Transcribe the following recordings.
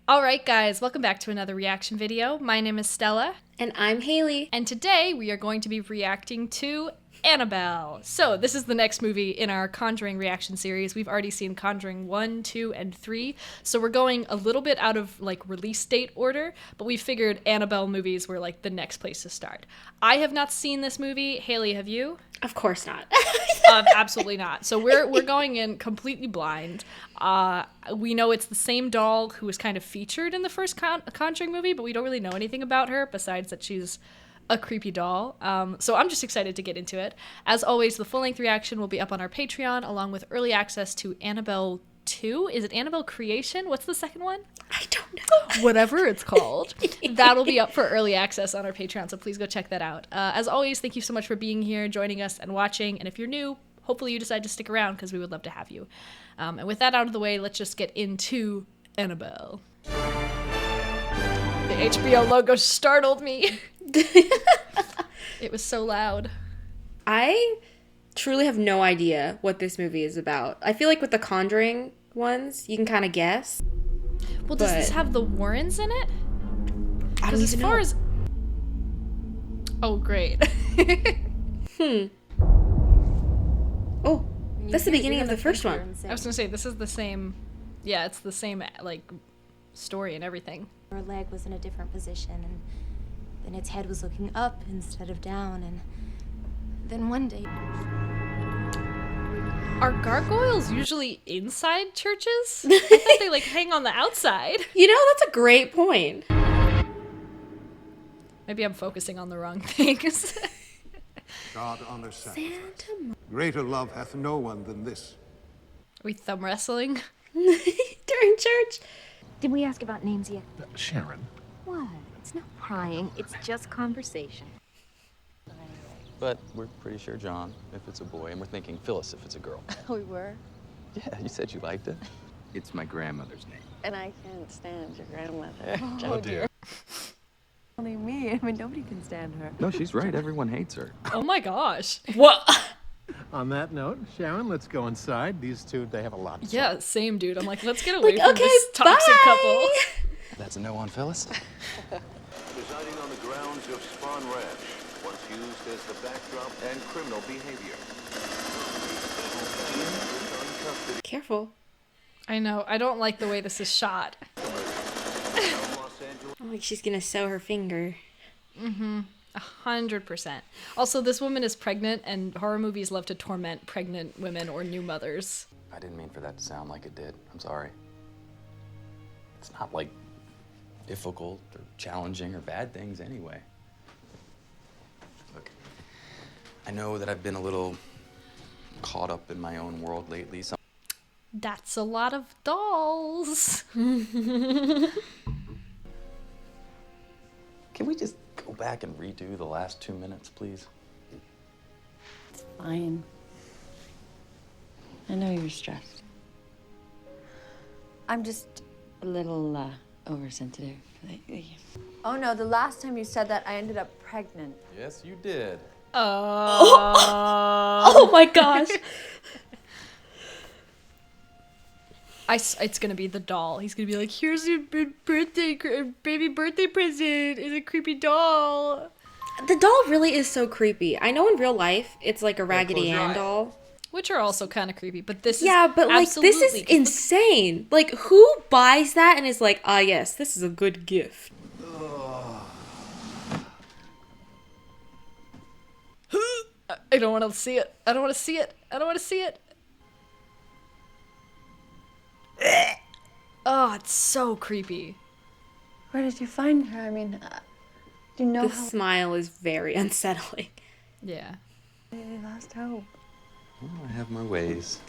Alright guys, welcome back to another reaction video. My name is Stella. And I'm Hayley. And today we are going to be reacting to Annabelle. So this is the next movie in our Conjuring reaction series. We've already seen Conjuring 1, 2, and 3. So we're going a little bit out of like release date order, but we figured Annabelle movies were like the next place to start. I have not seen this movie. Hayley, have you? Of course not. Absolutely not. So we're going in completely blind. We know it's the same doll who was kind of featured in the first Conjuring movie, but we don't really know anything about her besides that she's a creepy doll. So I'm just excited to get into it. As always, the full-length reaction will be up on our Patreon, along with early access to Annabelle 2. Is it Annabelle Creation? What's the second one? I don't know. Whatever it's called. That'll be up for early access on our Patreon, so please go check that out. As always, thank you so much for being here, joining us, and watching. And if you're new, hopefully you decide to stick around because we would love to have you. And with that out of the way, let's just get into Annabelle. The HBO logo startled me. It was so loud. I truly have no idea what this movie is about. I feel like with the Conjuring ones, you can kind of guess. Well, does this have the Warrens in it? I don't even know. Oh, great. Oh, that's the beginning of the first one. I was gonna say, this is the same... Yeah, it's the same, like, story and everything. Her leg was in a different position, and then its head was looking up instead of down, and then one day... Are gargoyles usually inside churches? I thought they, like, hang on the outside. You know, that's a great point. Maybe I'm focusing on the wrong things. God honor sacrifice. Greater love hath no one than this. Are we thumb wrestling? During church. Did we ask about names yet? Sharon. What? It's not prying, it's just conversation. But we're pretty sure John if it's a boy, and we're thinking Phyllis if it's a girl. We were? Yeah, you said you liked it. It's my grandmother's name. And I can't stand your grandmother. Oh dear. Only me. I mean, nobody can stand her. No, she's right. Everyone hates her. Oh my gosh. What? On that note, Sharon, let's go inside. These two, they have a lot to say. Yeah, same dude. I'm like, let's get away from Okay, this toxic bye. couple. That's a no on Phyllis? Residing on the grounds of Spawn Ranch, once used as the backdrop and criminal behavior. Careful. I know. I don't like the way this is shot. I'm like, she's gonna sew her finger. 100%. Also, this woman is pregnant, and horror movies love to torment pregnant women or new mothers. I didn't mean for that to sound like it did. I'm sorry. It's not like difficult or challenging or bad things anyway. Look, I know that I've been a little caught up in my own world lately. That's a lot of dolls. Can we just go back and redo the last 2 minutes, please? It's fine. I know you're stressed. I'm just a little oversensitive lately. Oh no, the last time you said that, I ended up pregnant. Yes, you did. Oh my gosh. It's gonna be the doll. He's gonna be like, here's your baby birthday present. It's a creepy doll. The doll really is so creepy. I know in real life, it's like a Raggedy Ann doll. Which are also kind of creepy, but this is but like, this is insane. Like, who buys that and is like, ah, yes, this is a good gift. I don't want to see it. I don't want to see it. I don't want to see it. Oh, it's so creepy. Where did you find her? I mean, do you know The smile is very unsettling. Yeah. how they lost hope? Well, I have my ways.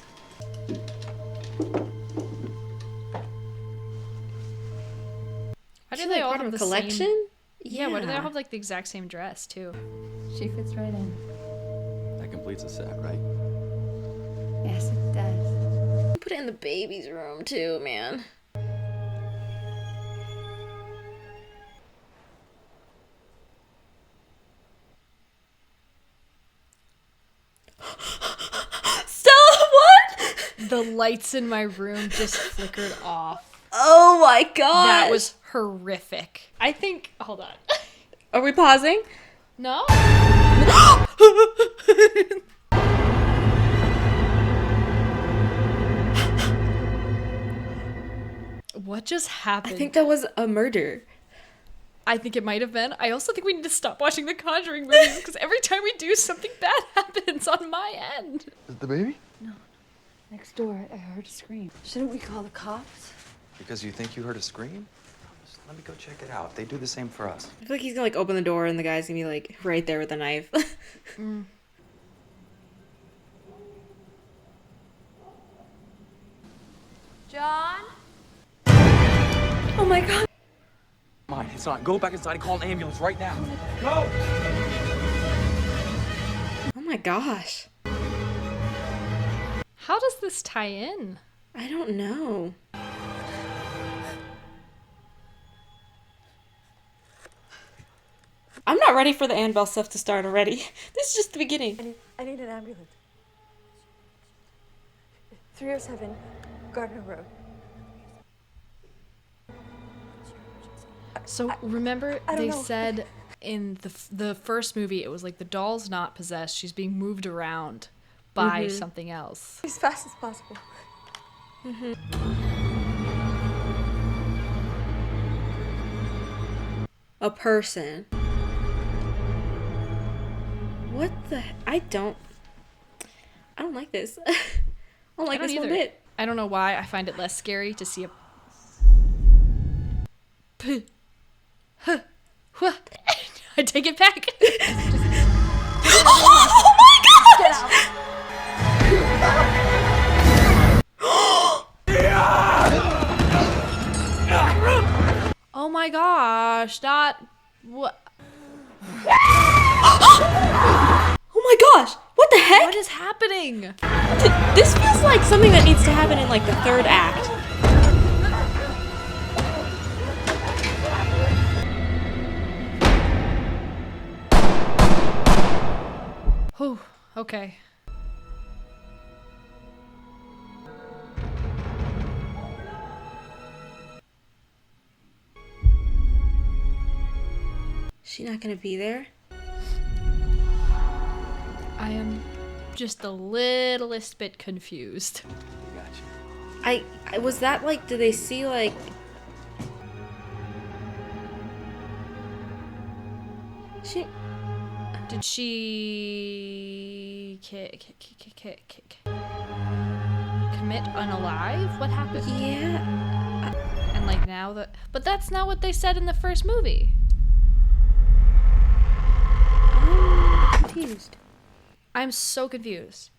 Why do they all have the collection? same? Yeah. Why do they all have like the exact same dress too? She fits right in. That completes the set, right? Yes, it does. Put it in the baby's room too, man. Stella, what? The lights in my room just flickered off. Oh my god. That was horrific. I think. Hold on. Are we pausing? No? What just happened? I think that was a murder. I think it might have been. I also think we need to stop watching the Conjuring movies because every time we do, something bad happens on my end. Is it the baby? No. Next door, I heard a scream. Shouldn't we call the cops? Because you think you heard a scream? Just let me go check it out. They do the same for us. I feel like he's gonna like open the door and the guy's gonna be like right there with a knife. John? Oh my god. Come on, it's not. Go back inside and call an ambulance right now. Go! Oh my gosh. How does this tie in? I don't know. I'm not ready for the Annabelle stuff to start already. This is just the beginning. I need an ambulance. 307 Gardner Road. So remember I don't they know. said in the first movie it was like the doll's not possessed, she's being moved around by something else. As fast as possible. A person. What the? I don't like this. I don't like I don't this one either. bit. I don't know why I find it less scary to see a I take it back. Oh my god! Oh my gosh, not what? Oh my gosh! What the heck? What is happening? This feels like something that needs to happen in like the third act. Oh, okay. She not gonna be there? I am just the littlest bit confused. Gotcha. I was that like, did they see like? She. Did she commit unalive? What happened? Yeah. And like now that, but that's not what they said in the first movie. I'm confused. I'm so confused.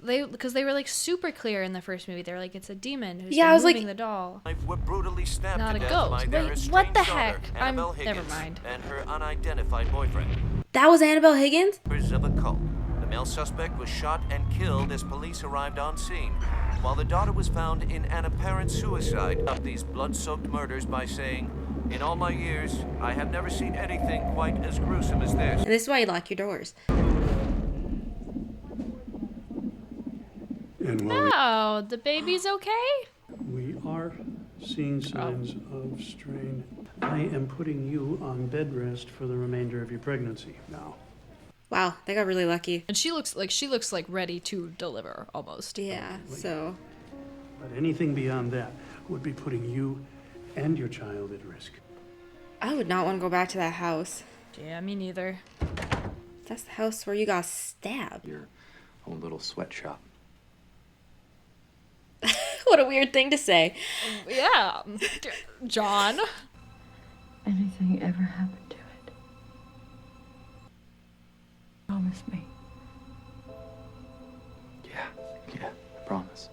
Because they were like super clear in the first movie. They were like, it's a demon who's Yeah, I was moving like- the doll, Were brutally stabbed not to a death ghost. by their Wait, estranged what the daughter, heck? Annabelle Never Higgins, mind. and her unidentified boyfriend. That was Annabelle Higgins? Members of a cult. The male suspect was shot and killed as police arrived on scene, while the daughter was found in an apparent suicide. Up these blood-soaked murders by saying, "In all my years, I have never seen anything quite as gruesome as this." And this is why you lock your doors. And while Oh, the baby's okay? we are seeing signs of strain, I am putting you on bed rest for the remainder of your pregnancy now. Wow, they got really lucky. And she looks like ready to deliver almost. Yeah, so. But anything beyond that would be putting you and your child at risk. I would not want to go back to that house. Yeah, me neither. That's the house where you got stabbed. Your own little sweatshop. What a weird thing to say. Yeah, John. Anything ever happened to it? Promise me. Yeah, I promise.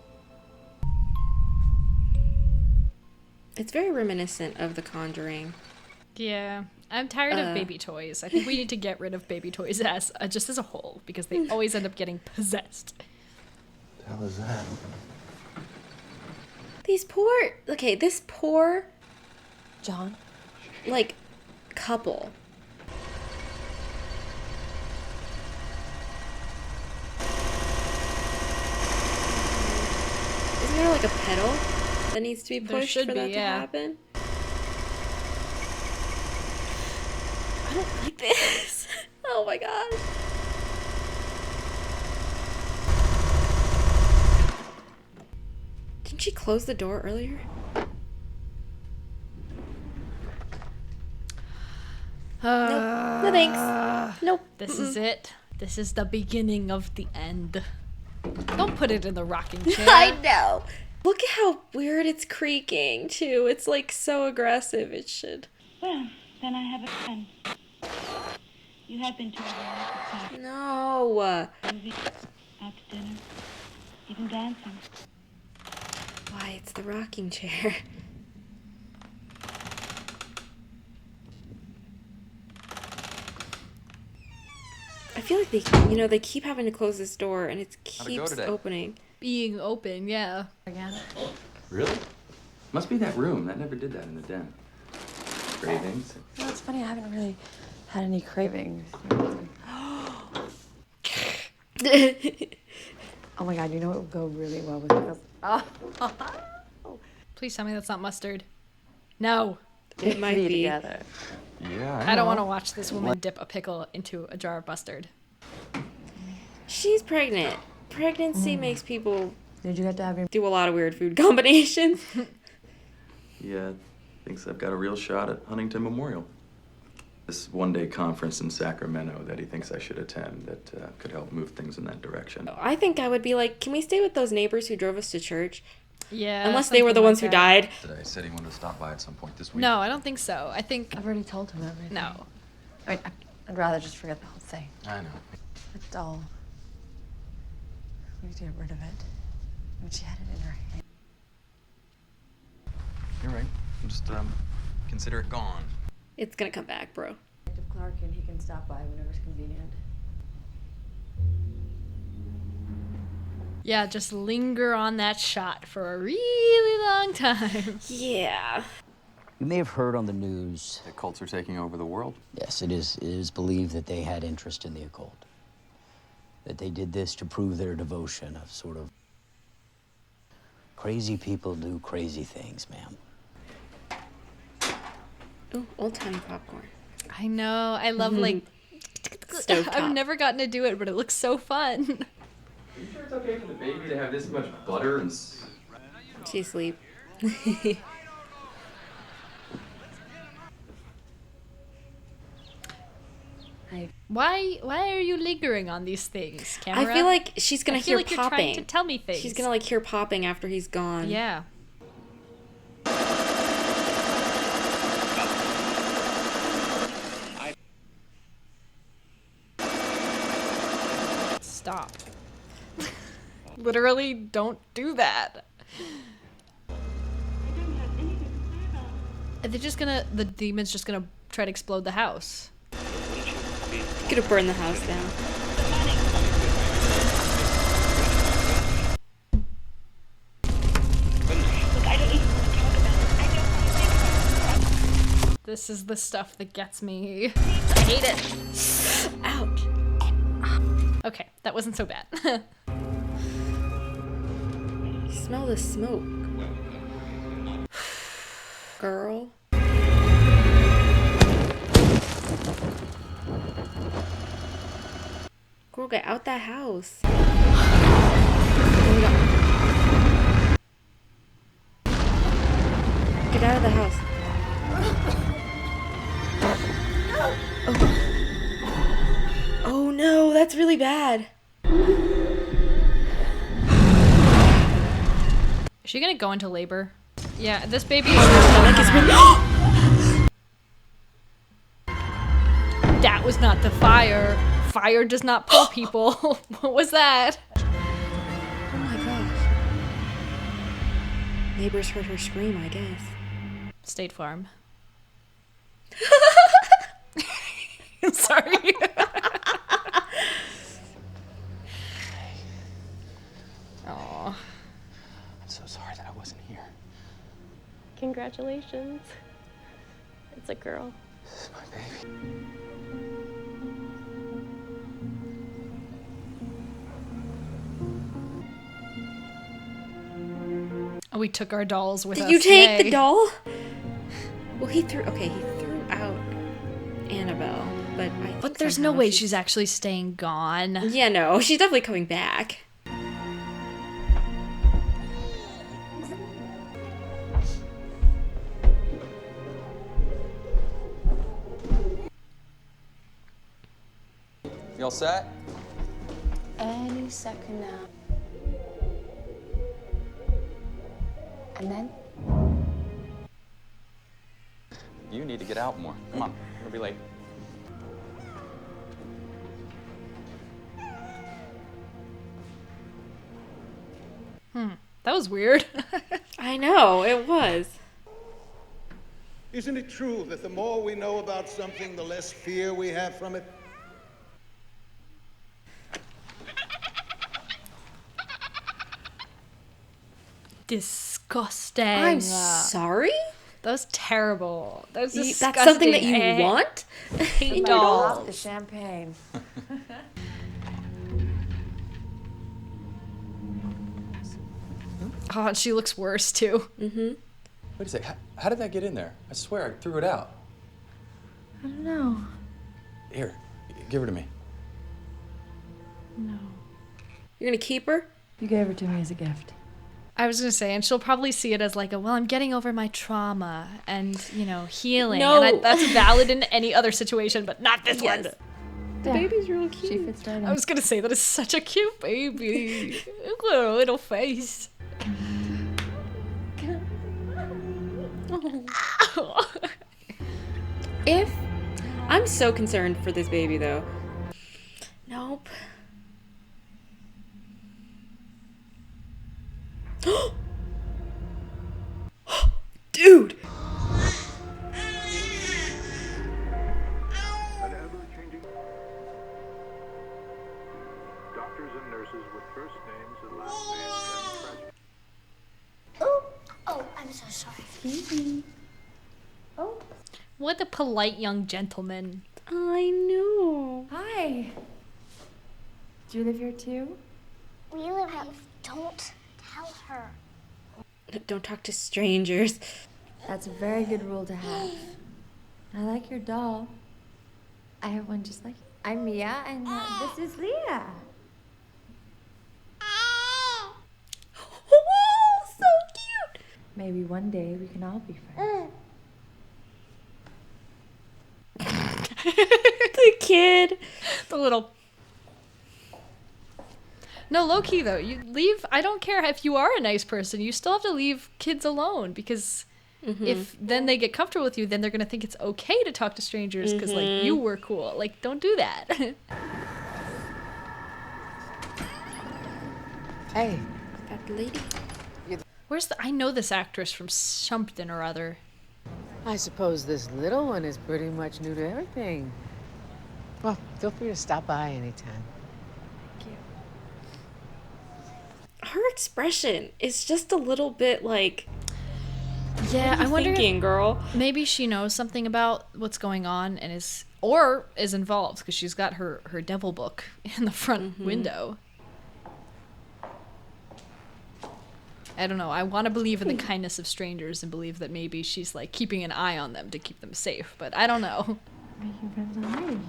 It's very reminiscent of The Conjuring. Yeah, I'm tired of baby toys. I think we need to get rid of baby toys as just as a whole because they always end up getting possessed. What the hell is that? This poor, John? like, couple. Isn't there like a pedal? that needs to be There pushed should for be, that to yeah. happen. I don't like this. Oh my gosh. Didn't she close the door earlier? Nope. No thanks. Nope. This is it. This is the beginning of the end. Don't put it in the rocking chair. I know. Look at how weird it's creaking, too. It's like so aggressive. It should. Well, then I have a friend. You have been to a party, No. movie, out to dinner, even dancing. Why, it's the rocking chair. I feel like they keep having to close this door and it keeps opening. Being open, yeah. Again. Really? Must be that room. That never did that in the den. Cravings. No, it's funny. I haven't really had any cravings. Oh my god, you know what would go really well with pickles? Oh. Please tell me that's not mustard. No. It might be. Together. Yeah, I don't want to watch this woman dip a pickle into a jar of mustard. She's pregnant. Pregnancy makes people Did you get to have your... do a lot of weird food combinations. Yeah, thinks I've got a real shot at Huntington Memorial. This one-day conference in Sacramento that he thinks I should attend that could help move things in that direction. I think I would be like, can we stay with those neighbors who drove us to church? Yeah. Unless they were the ones who died. Today, said he wanted to stop by at some point this week. No, I don't think so. I think... I've already told him everything. No. I mean, I'd rather just forget the whole thing. I know. That doll. We need to get rid of it. I mean, she had it in her hand. You're right. Just, consider it gone. It's gonna come back, bro. Detective Clark, and he can stop by whenever it's convenient. Yeah, just linger on that shot for a really long time. Yeah. You may have heard on the news. The cults are taking over the world. Yes, it is believed that they had interest in the occult. That they did this to prove their devotion of sort of crazy people do crazy things, ma'am. Ooh, old-timey popcorn. I know. I love, like... Stovetop. I've never gotten to do it, but it looks so fun. Are you sure it's okay for the baby to have this much butter and... She's asleep. Why are you lingering on these things, camera? I feel like she's gonna hear like popping. You're trying to tell me things. She's gonna like hear popping after he's gone. Yeah. Stop. Literally, don't do that. They're just gonna... The demon's just gonna try to explode the house. Could have burned the house down. This is the stuff that gets me. I hate it. Ouch. Okay, that wasn't so bad. Smell the smoke. Girl. Girl, get out that house. Get out of the house. Oh no, that's really bad. Is she gonna go into labor? Yeah, this baby is That was not the fire. Fire does not pull people. What was that? Oh my gosh. Neighbors heard her scream, I guess. State Farm. Sorry. Aw. I'm so sorry that I wasn't here. Congratulations. It's a girl. This is my baby. We took our dolls with us. Did you take Yay. the doll? Well, he threw out Annabelle, but there's no way she's actually staying gone. Yeah, no, she's definitely coming back. You all set? Any second now. And then? You need to get out more. Come on, we'll be late. That was weird. I know, it was. Isn't it true that the more we know about something, the less fear we have from it? Disgusting. I'm sorry? That was terrible. That was disgusting. That's something that you want? I hate dolls. The champagne. Oh, and she looks worse too. Mm-hmm. Wait a sec, how did that get in there? I swear I threw it out. I don't know. Here, give her to me. No. You're gonna keep her? You gave her to me as a gift. I was gonna say, and she'll probably see it as like well, I'm getting over my trauma and, healing. No. And that's valid in any other situation, but not this one. The baby's real cute. She fits right in. I was gonna say, that is such a cute baby. Look at her little face. If I'm so concerned for this baby though. Nope. Dude. An ever-changing. Doctors and nurses with first names and last names and Oh, I'm so sorry. Excuse me. Oh. What a polite young gentleman. I know. Hi. Do you live here too? We live here. Don't tell her. Don't talk to strangers. That's a very good rule to have. I like your doll. I have one just like you. I'm Mia, and this is Leah. Oh, so cute. Maybe one day we can all be friends. The kid. The little... No, low-key, though. You leave... I don't care if you are a nice person. You still have to leave kids alone, because if then they get comfortable with you, then they're going to think it's okay to talk to strangers, because, like, you were cool. Like, don't do that. Hey. That lady. Where's the... I know this actress from something or other. I suppose this little one is pretty much new to everything. Well, feel free to stop by anytime. Her expression is just a little bit like, Yeah, I wonder thinking, if girl. maybe she knows something about what's going on and is involved, because she's got her devil book in the front window. I don't know. I want to believe in the kindness of strangers and believe that maybe she's like keeping an eye on them to keep them safe, but I don't know. Making friends already.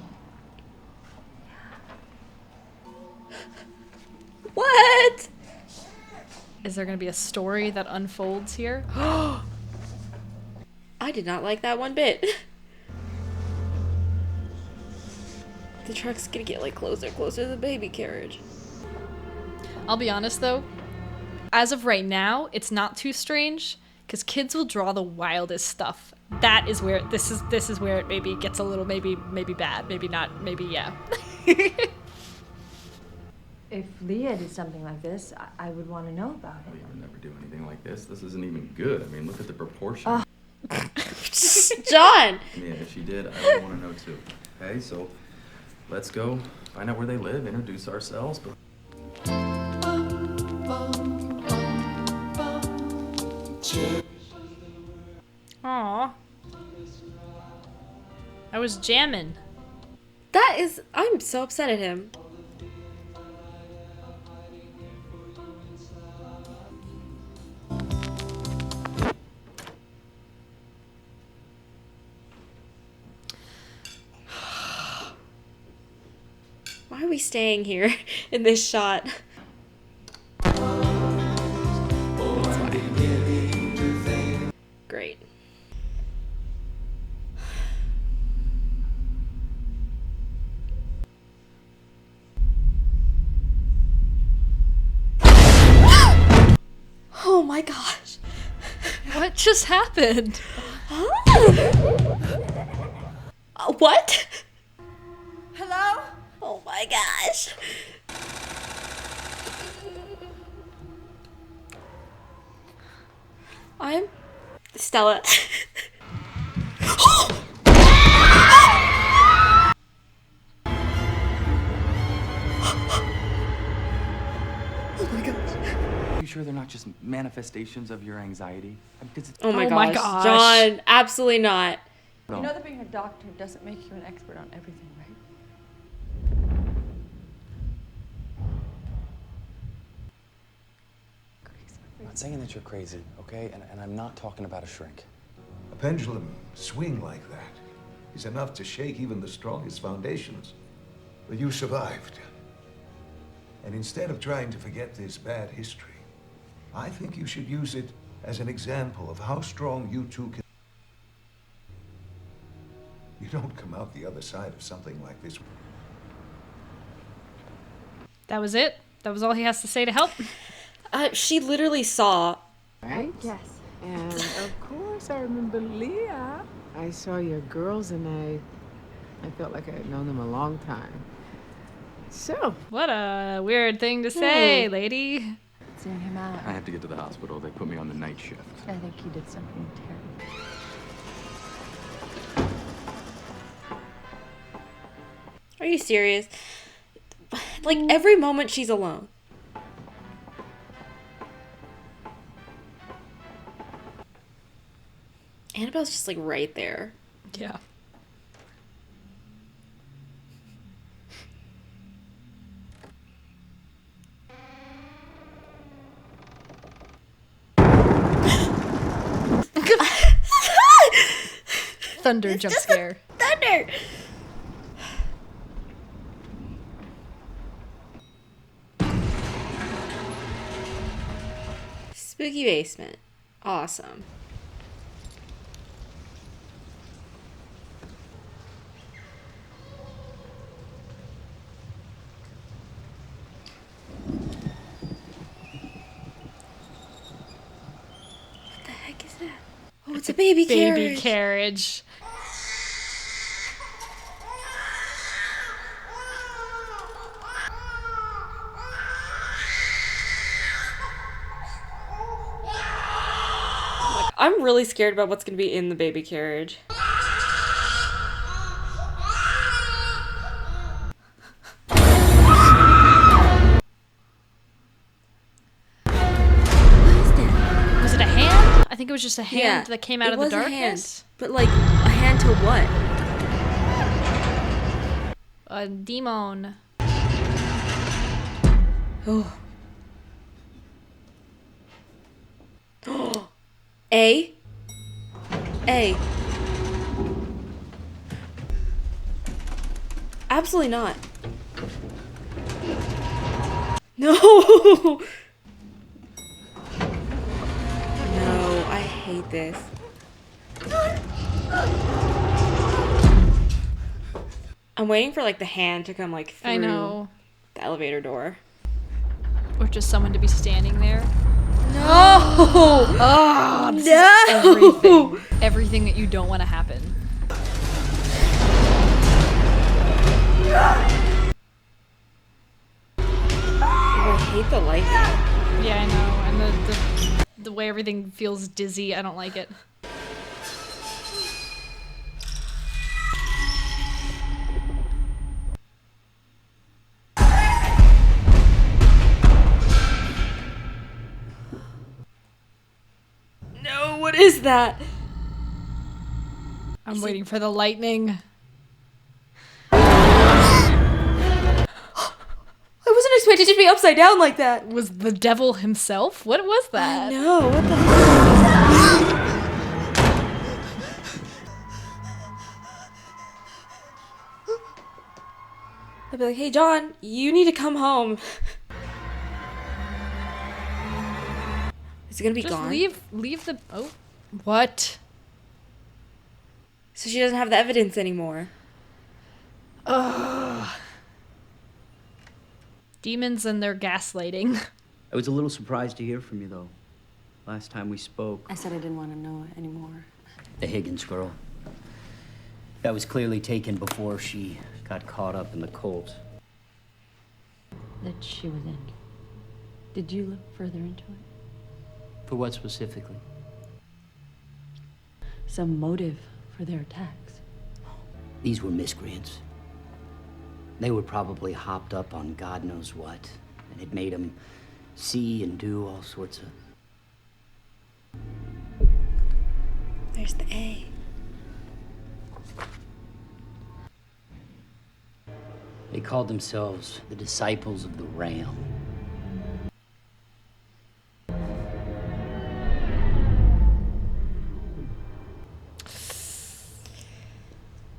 What? Is there going to be a story that unfolds here? I did not like that one bit. The truck's gonna get like closer to the baby carriage. I'll be honest though, as of right now, it's not too strange because kids will draw the wildest stuff. That is where this is where it maybe gets a little maybe bad, maybe not, maybe yeah. If Leah did something like this, I would want to know about it. Leah would never do anything like this. This isn't even good. I mean, look at the proportion. John! Yeah, if she did, I would want to know too. Okay, so let's go find out where they live, introduce ourselves. But... Aw. I was jamming. I'm so upset at him. Why are we staying here in this shot? That's why. Great. Oh my gosh. What just happened? What? Hello? Oh my gosh. I'm Stella. Oh my gosh. Are you sure they're not just manifestations of your anxiety? Because Oh my gosh. John, absolutely not. You know that being a doctor doesn't make you an expert on everything, right? I'm not saying that you're crazy, okay? And I'm not talking about a shrink. A pendulum swing like that is enough to shake even the strongest foundations. But you survived. And instead of trying to forget this bad history, I think you should use it as an example of how strong you two can. You don't come out the other side of something like this. That was it? That was all he has to say to help? She literally saw. Right? Yes. And of course, I remember Leah. I saw your girls and I felt like I had known them a long time. So. What a weird thing to say, lady. Seeing him out. I have to get to the hospital. They put me on the night shift. I think he did something terrible. Are you serious? Like, every moment she's alone. Annabelle's just, like, right there. Yeah. Thunder jump scare. Thunder! Spooky basement. Awesome. What the heck is that? Oh, it's a baby carriage. Baby carriage. I'm really scared about what's going to be in the baby carriage. Was it a hand? I think it was just a hand that came out of the darkness. A hand, but like a hand to what? A demon. Oh. A. Absolutely not. No. No, I hate this. I'm waiting for like the hand to come like through I know. the elevator door. Or just someone to be standing there. No! Oh, no! Everything that you don't want to happen. I hate the lighting. Yeah, I know. And the way everything feels dizzy, I don't like it. No, what is that? I'm waiting for the lightning. I wasn't expecting it to be upside down like that. Was the devil himself? What was that? No, what the hell? I'd be like, hey, John, you need to come home. Is he gonna be Just gone? leave the... Oh. What? So she doesn't have the evidence anymore. Ugh. Demons and their gaslighting. I was a little surprised to hear from you, though. Last time we spoke. I said I didn't want to know anymore. The Higgins girl. That was clearly taken before she got caught up in the cult. That she was in. Did you look further into it? For what specifically? Some motive for their attacks. These were miscreants. They were probably hopped up on God knows what, and it made them see and do all sorts of... There's the A. They called themselves the Disciples of the Ram.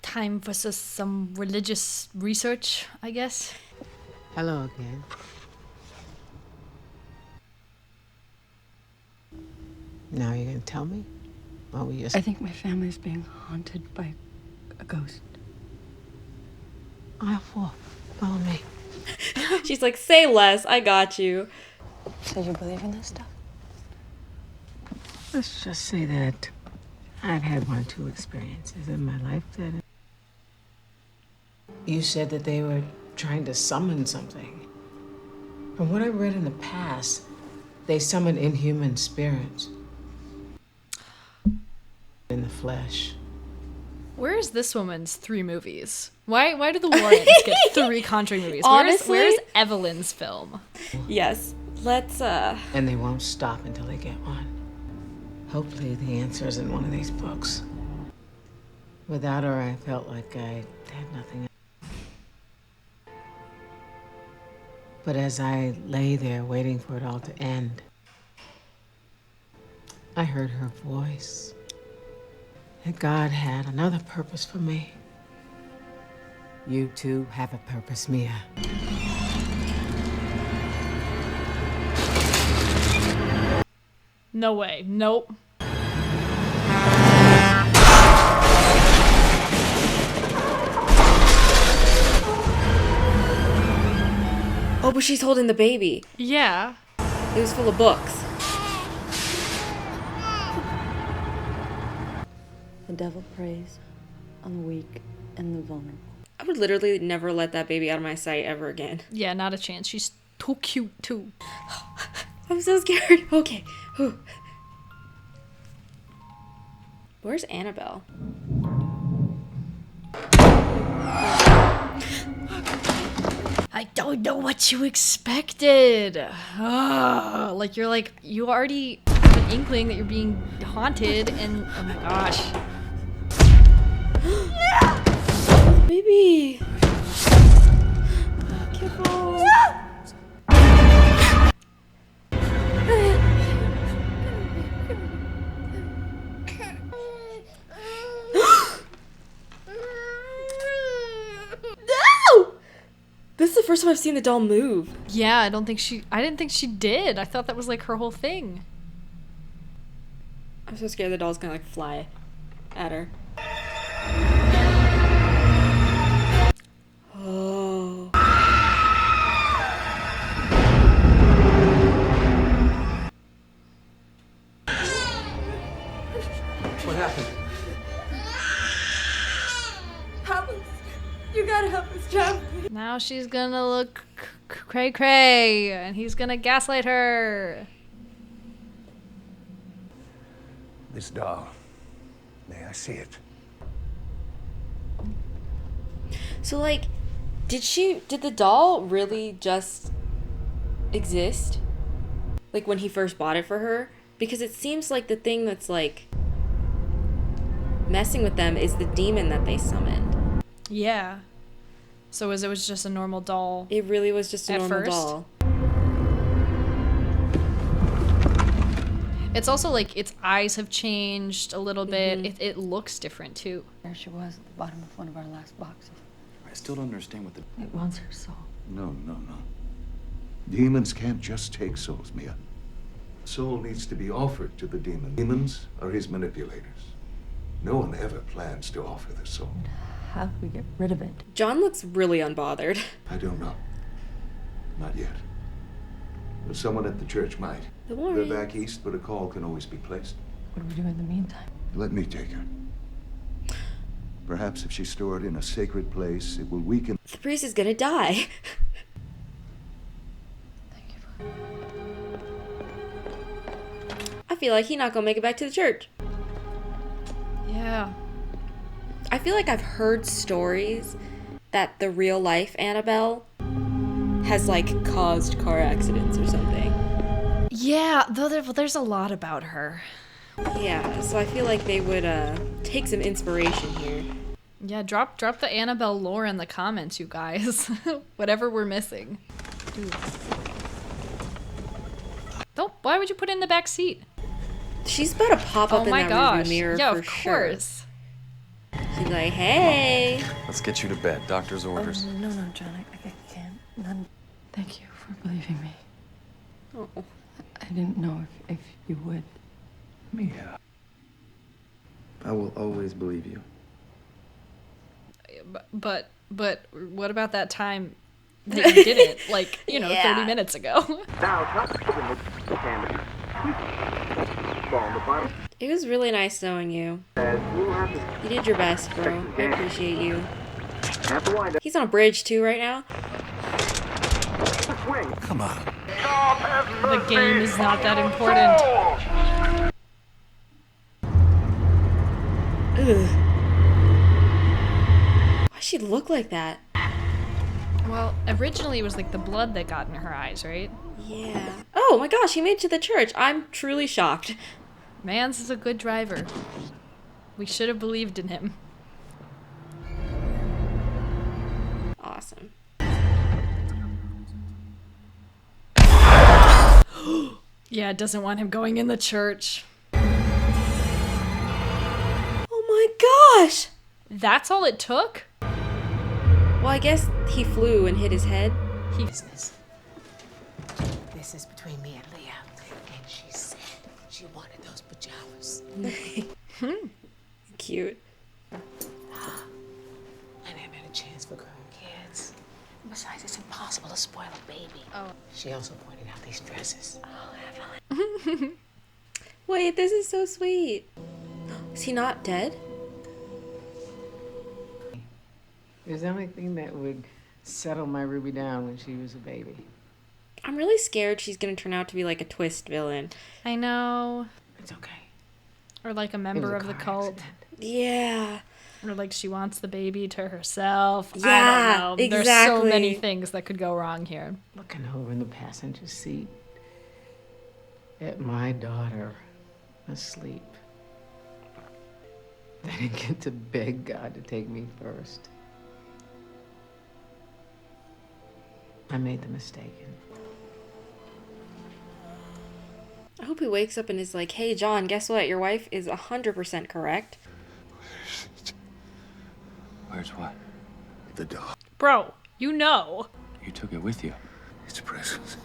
Time for some religious research, I guess. Hello again. Now you're gonna tell me? Or we just... I think my family's being haunted by a ghost. I'll walk. Follow me. She's like, say less, I got you. So you believe in this stuff? Let's just say that I've had 1 or 2 experiences in my life that... You said that they were trying to summon something. From what I read in the past, they summoned inhuman spirits in the flesh. Where is this woman's 3 movies? Why do the Warrens get 3 Conjuring movies? Honestly? Where's Evelyn's film? Yes. Let's, And they won't stop until they get one. Hopefully the answer is in one of these books. Without her, I felt like I had nothing. But as I lay there waiting for it all to end, I heard her voice. That God had another purpose for me. You too have a purpose, Mia. No way. Nope. Oh, but she's holding the baby. Yeah. It was full of books. The devil preys on the weak and the vulnerable. I would literally never let that baby out of my sight ever again. Yeah, not a chance. She's too cute, too. I'm so scared. Okay. Whew. Where's Annabelle? I don't know what you expected. Ugh. Like, you already have an inkling that you're being haunted, and oh my gosh. Baby. Careful. This is the first time I've seen the doll move. Yeah, I didn't think she did. I thought that was like her whole thing. I'm so scared the doll's gonna like fly at her. Oh. What happened? Help us. You gotta help us, John. Now she's gonna look cray-cray, and he's gonna gaslight her. This doll. May I see it? So like, did the doll really just exist? Like when he first bought it for her? Because it seems like the thing that's like messing with them is the demon that they summoned. Yeah. So it was just a normal doll. It really was just a normal doll. It's also like its eyes have changed a little bit. It looks different too. There she was at the bottom of one of our last boxes. I I still don't understand what the... It wants her soul. No. Demons can't just take souls, Mia. Soul needs to be offered to the demon. Demons are his manipulators. No one ever plans to offer the soul. How do we get rid of it? John looks really unbothered. I don't know. Not yet. But someone at the church might. Don't worry. They're back east, but a call can always be placed. What do we do in the meantime? Let me take her. Perhaps if she's stored in a sacred place, it will weaken. The priest is gonna die. I feel like he's not gonna make it back to the church. Yeah. I feel like I've heard stories that the real life Annabelle has like caused car accidents or something. Yeah, though there's a lot about her. Yeah, so I feel like they would take some inspiration here. Yeah, drop the Annabelle lore in the comments, you guys. Whatever we're missing. Dude. Don't. Why would you put it in the back seat? She's about to pop up in that rearview mirror yeah, for of sure. course. She's like, hey. Let's get you to bed. Doctor's orders. No, John, I can't. None. Thank you for believing me. Oh. I didn't know if you would. Mia. I will always believe you. But what about that time that you did it? Like, 30 minutes ago. It was really nice knowing you. You did your best, bro. I appreciate you. He's on a bridge too right now. Come on. The game is not that important. Ugh. Why'd she look like that? Well, originally it was like the blood that got in her eyes, right? Yeah. Oh my gosh, he made it to the church. I'm truly shocked. Mans is a good driver. We should have believed in him. Awesome. Yeah, it doesn't want him going in the church. Oh my gosh! That's all it took? Well, I guess he flew and hit his head. Business. This is between me and Leah. And she said she wanted those pajamas. Cute. I never had a chance for kids. Besides, it's impossible to spoil a baby. Oh. She also pointed out these dresses. Oh, Evelyn. Wait, this is so sweet. Is he not dead? It was the only thing that would settle my Ruby down when she was a baby. I'm really scared she's gonna turn out to be like a twist villain. I know. It's okay. Or like a member of the cult. Yeah. Or like she wants the baby to herself. Yeah, I don't know. exactly. There's so many things that could go wrong here. Looking over in the passenger seat at my daughter asleep. I didn't get to beg God to take me first. I made the mistake. I hope he wakes up and is like, hey, John, guess what? Your wife is 100% correct. Where's what? The dog. Bro, you know. You took it with you. It's present.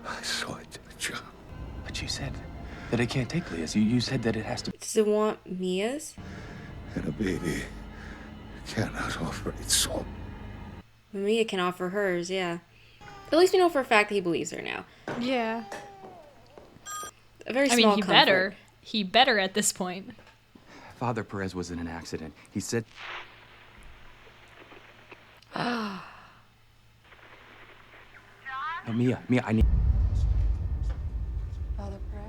I saw it, John. But you said that it can't take Leah's. You said that it has to... Does it want Mia's? And a baby cannot offer its soul. Mia can offer hers, yeah. At least we know for a fact that he believes her now. Yeah. A very small he comfort. better. He better at this point. Father Perez was in an accident. He said... Ah. Oh, Mia, I need... Father Perez?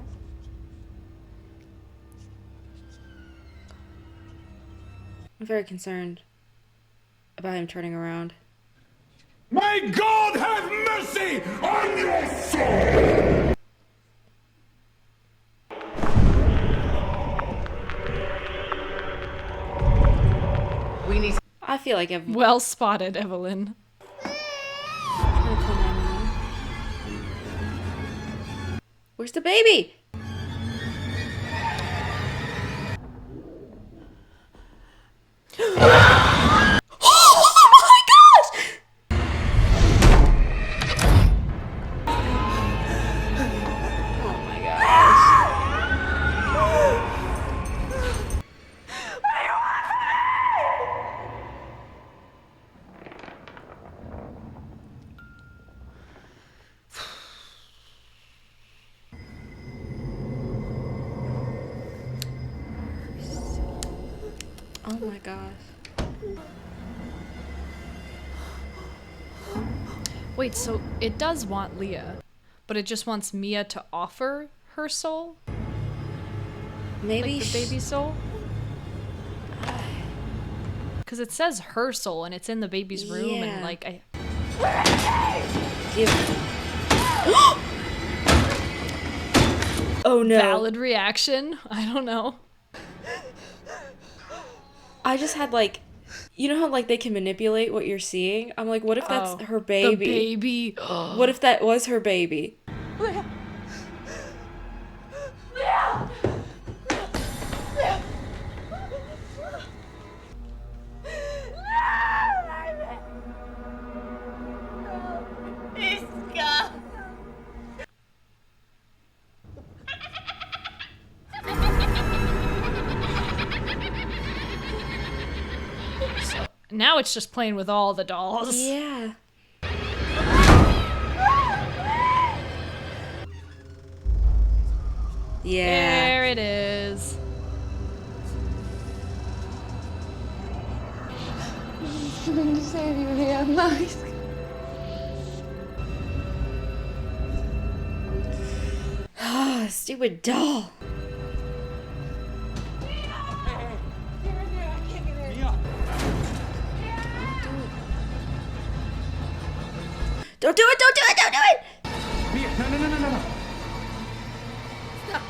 I'm very concerned about him turning around. May God have mercy on your soul! I feel like I've... Well spotted, Evelyn. Where's the baby? Oh my gosh. Wait, so it does want Leah, but it just wants Mia to offer her soul? Maybe like the baby soul? Because it says her soul and it's in the baby's room and like Oh no. Valid reaction. I don't know. I just had like, you know how like they can manipulate what you're seeing? I'm like, what if that's her baby? The baby. What if that was her baby? Leah! Now it's just playing with all the dolls. Yeah. Yeah. There it is. He's coming to save you, Leah. No, he's... Ah, stupid doll. Don't do it! Don't do it! Don't do it! Mia, no. Stop.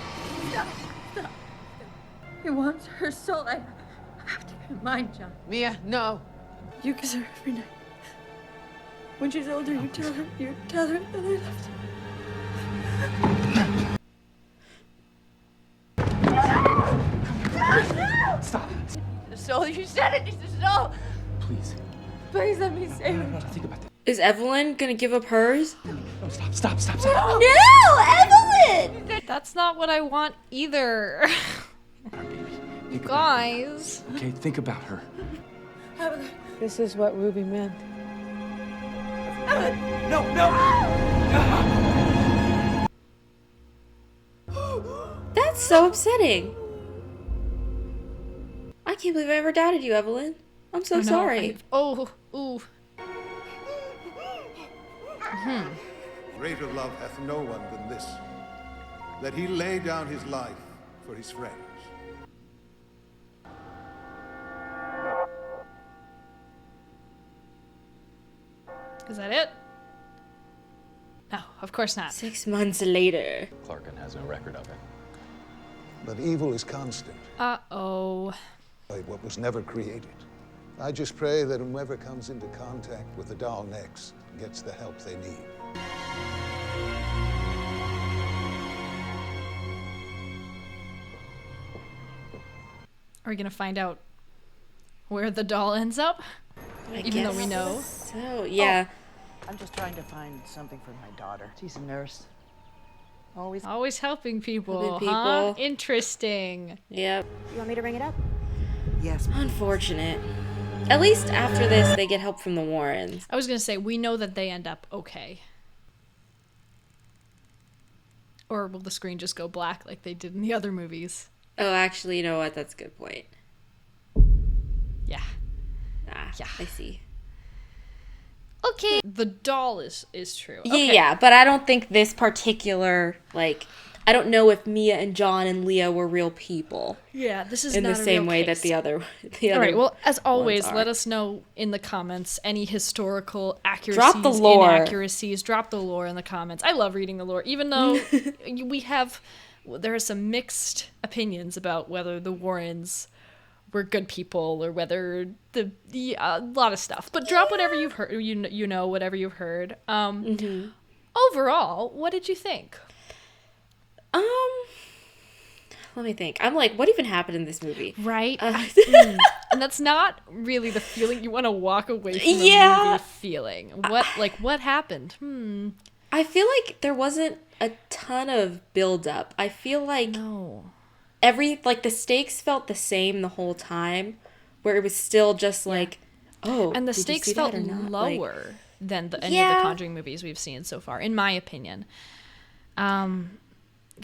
He wants her soul. I have to get mine, John. Mia, no. You kiss her every night. When she's older, you tell her that I loved her. Stop. The soul, you said it. It's the soul. Please. Please let me save her. Think about that. Is Evelyn gonna give up hers? No, stop. No, Evelyn! That's not what I want either. You guys. Okay, think about her. This is what Ruby meant. No! That's so upsetting. I can't believe I ever doubted you, Evelyn. I'm so sorry. Ooh. Greater love hath no one than this, that he lay down his life for his friends. Is that it? No, of course not. 6 months later. Clarkin has no record of it. But evil is constant. Uh-oh. By what was never created. I just pray that whoever comes into contact with the doll next gets the help they need. Are we gonna find out where the doll ends up? Even though we know. So, yeah. I'm just trying to find something for my daughter. She's a nurse. Always helping people, Helping huh? people. Interesting. Yep. You want me to bring it up? Yes. Please. Unfortunate. At least after this, they get help from the Warrens. I was gonna say, we know that they end up okay. Or will the screen just go black like they did in the other movies? Oh, actually, you know what? That's a good point. Yeah. Yeah. I see. Okay. The doll is true. Yeah, Okay. yeah, but I don't think this particular, like, I don't know if Mia and John and Leah were real people. Yeah, this is in not the a same real way case. that the other. All right. Well, as always, ones are. let us know in the comments any historical accuracies, Drop the lore. inaccuracies. Drop the lore in the comments. I love reading the lore, even though there are some mixed opinions about whether the Warrens were good people or whether the a lot of stuff. But drop whatever you've heard. You know whatever you've heard. Overall, what did you think? Let me think. I'm like, what even happened in this movie? Right? And that's not really the feeling you want to walk away from the movie feeling. What happened? I feel like there wasn't a ton of build-up. I feel like the stakes felt the same the whole time, where it was still just like, oh, and the did you stakes see felt that or not? lower than any of the Conjuring movies we've seen so far, in my opinion.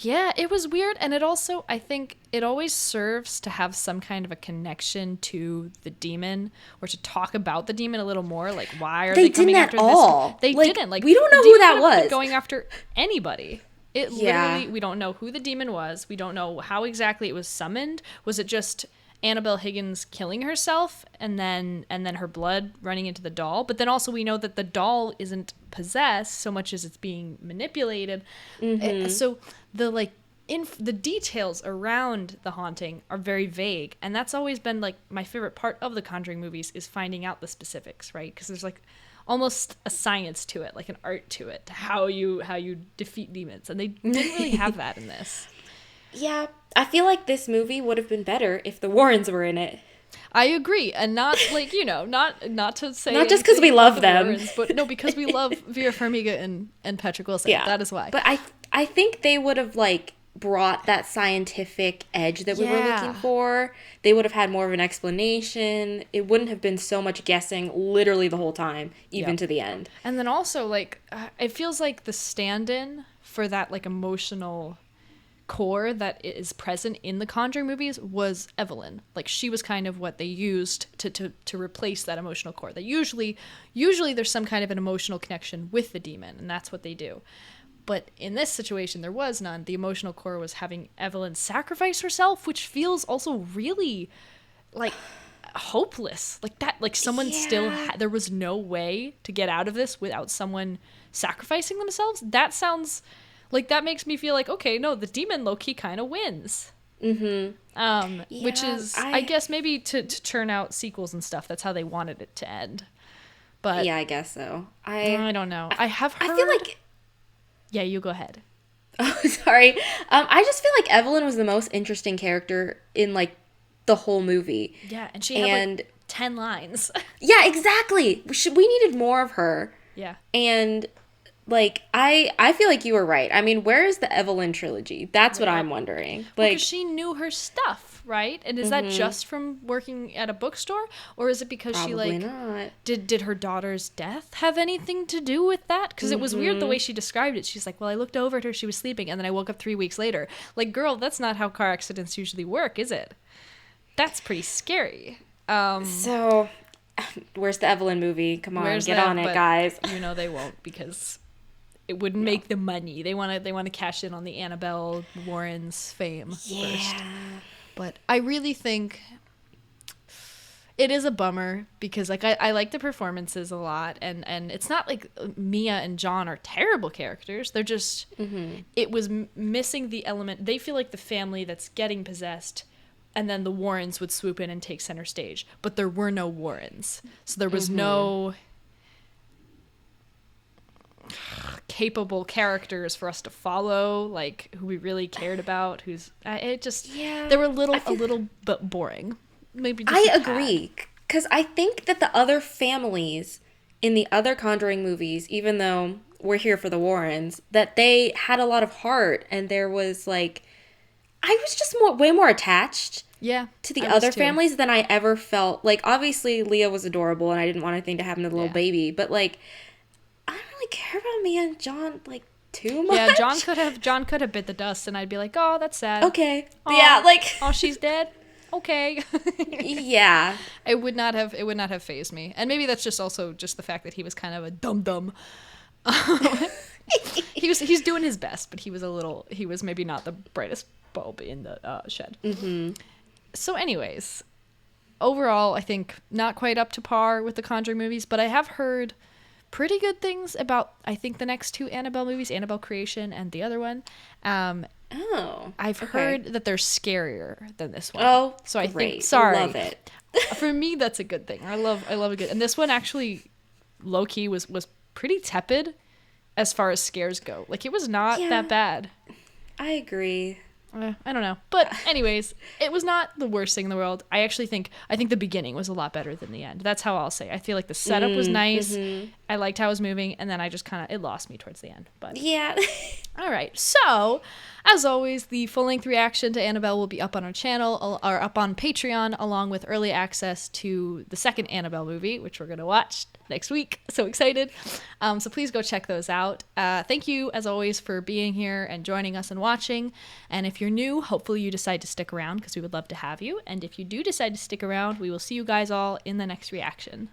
Yeah, it was weird, and it also, I think, it always serves to have some kind of a connection to the demon, or to talk about the demon a little more. Like, why are they coming after this? They didn't. Like, we don't know the who demon that could have been was. going after anybody. It Yeah. literally, we don't know who the demon was. We don't know how exactly it was summoned. Was it just Annabelle Higgins killing herself and then her blood running into the doll? But then also we know that the doll isn't possessed so much as it's being manipulated. So the the details around the haunting are very vague, and that's always been like my favorite part of the Conjuring movies, is finding out the specifics, right? Because there's like almost a science to it, like an art to it, to how you defeat demons, and they didn't really have that in this. Yeah, I feel like this movie would have been better if the Warrens were in it. I agree, and not like, not to say Not just 'cause we anything love about the them. Warrens, but no, because we love Vera Farmiga and Patrick Wilson. Yeah, that is why. But I think they would have like brought that scientific edge that we were looking for. They would have had more of an explanation. It wouldn't have been so much guessing literally the whole time, even to the end. And then also, like, it feels like the stand-in for that, like, emotional core that is present in the Conjuring movies was Evelyn. Like, she was kind of what they used to replace that emotional core. That usually there's some kind of an emotional connection with the demon, and that's what they do. But in this situation, there was none. The emotional core was having Evelyn sacrifice herself, which feels also really, like, hopeless. Like that, like someone still there was no way to get out of this without someone sacrificing themselves. That sounds like, that makes me feel like, okay, no, the demon low-key kind of wins. Which is, I guess, maybe to churn out sequels and stuff. That's how they wanted it to end. But yeah, I guess so. I don't know. I feel like... Yeah, you go ahead. Oh, sorry. I just feel like Evelyn was the most interesting character in, like, the whole movie. Yeah, and she had, like, 10 lines. Yeah, exactly. We needed more of her. Yeah. And, like, I feel like you were right. I mean, where is the Evelyn trilogy? That's what I'm wondering. Well, Like, because she knew her stuff, right? And is that just from working at a bookstore? Or is it because she, like... not. Did her daughter's death have anything to do with that? Because it was weird the way she described it. She's like, well, I looked over at her, she was sleeping, and then I woke up 3 weeks later. Like, girl, that's not how car accidents usually work, is it? That's pretty scary. So, where's the Evelyn movie? Come on, get on it, guys. You know they won't, because it wouldn't make the money. They want to cash in on the Annabelle Warrens fame first. But I really think it is a bummer, because like I like the performances a lot, and it's not like Mia and John are terrible characters. They're just it was missing the element. They feel like the family that's getting possessed, and then the Warrens would swoop in and take center stage. But there were no Warrens, so there was no capable characters for us to follow, like who we really cared about. They were a little bit boring. Maybe just I agree, because I think that the other families in the other Conjuring movies, even though we're here for the Warrens, that they had a lot of heart, and there was like, I was just way more attached to the other families than I ever felt. Like, obviously Leah was adorable and I didn't want anything to happen to the little baby, but like, I don't really care about Mia and John like too much. Yeah, John could have bit the dust, and I'd be like, oh, that's sad. Okay. Aw, yeah, like, oh, she's dead. Okay. Yeah. It would not have fazed me. And maybe that's just also just the fact that he was kind of a dum-dum. He's doing his best, but he was maybe not the brightest bulb in the shed. So anyways, overall, I think not quite up to par with the Conjuring movies, but I have heard pretty good things about, I think, the next two Annabelle movies, Annabelle Creation and the other one. I've heard that they're scarier than this one. Oh, so I great. think, sorry. Love it. For me, that's a good thing. I love a good, and this one actually, low key, was pretty tepid as far as scares go. Like, it was not that bad. I agree. I don't know, but anyways, it was not the worst thing in the world. I think the beginning was a lot better than the end. That's how I'll say. I feel like the setup was nice, I liked how it was moving, and then I just it lost me towards the end. But yeah. All right. So, as always, the full-length reaction to Annabelle will be up on our channel or up on Patreon, along with early access to the second Annabelle movie, which we're going to watch next week. So excited. So please go check those out. Thank you, as always, for being here and joining us and watching. And if you're new, hopefully you decide to stick around because we would love to have you. And if you do decide to stick around, we will see you guys all in the next reaction.